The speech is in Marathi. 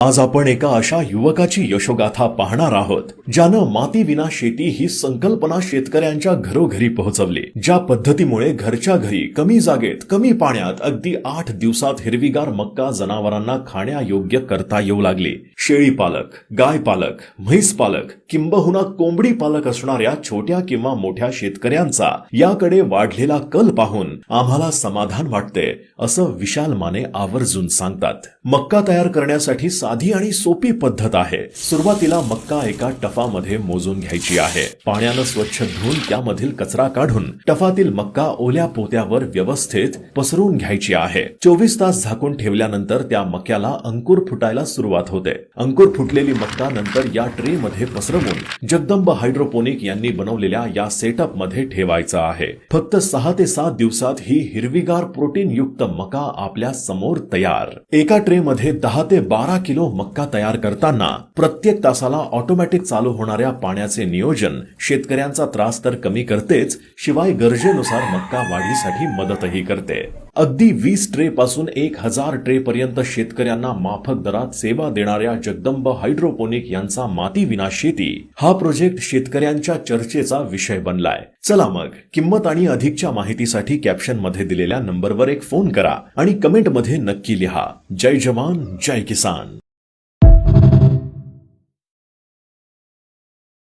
आज आपण एका अशा युवकाची यशोगाथा पाहणार आहोत ज्यानं माती विना शेती ही संकल्पना शेतकऱ्यांच्या घरोघरी पोहोचवली। ज्या पद्धतीमुळे घरच्या घरी कमी जागेत कमी पाण्यात अगदी 8 दिवसात हिरवीगार मक्का जनावरांना खाण्यायोग्य करता येऊ लागली। शेळी पालक, गाय पालक, म्हैस पालक किंबहुना कोंबडी पालक असणाऱ्या छोट्या किंवा मोठ्या शेतकऱ्यांचा याकडे वाढलेला कल पाहून आम्हाला समाधान वाटते, असं विशाल माने आवर्जून सांगतात। मक्का तयार करण्यासाठी साधी आणि सोपी पद्धत आहे। सुरुवातीला मक्का एका टफामध्ये मोजून घ्यायची आहे। पाण्यानं स्वच्छ धुवून त्यामधील कचरा काढून टफातील मक्का ओल्या पोत्यावर व्यवस्थित पसरून घ्यायची आहे। 24 तास झाकून ठेवल्यानंतर त्या मक्याला अंकुर फुटायला सुरुवात होते। अंकुर फुटलेली मक्का नंतर या ट्रे मध्ये पसरवून जगदंब हायड्रोपोनिक यांनी बनवलेल्या या सेटअप मध्ये ठेवायचा आहे। फक्त 6 ते 7 दिवसात ही हिरवीगार प्रोटीन युक्त मका आपल्या समोर तयार। एका ट्रे मध्ये 10 ते 12 किलो मक्का तयार करताना प्रत्येक तासाला ऑटोमॅटिक चालू होणाऱ्या पाण्याचे नियोजन शेतकऱ्यांचा त्रास तर कमी करतेच, शिवाय गरजेनुसार मक्का वाढीसाठी मदतही करते। अगदी 20 ट्रे पासून 1000 ट्रे पर्यंत शेतकऱ्यांना माफक दरात सेवा देणाऱ्या जगदंब हायड्रोपोनिक यांचा माती विना शेती हा प्रोजेक्ट शेतकऱ्यांच्या चर्चेचा विषय बनलाय। चला मग किंमत आणि अधिकच्या माहितीसाठी कॅप्शन मध्ये दिलेल्या नंबरवर एक फोन करा आणि कमेंट मध्ये नक्की लिहा, जय जवान जय किसान।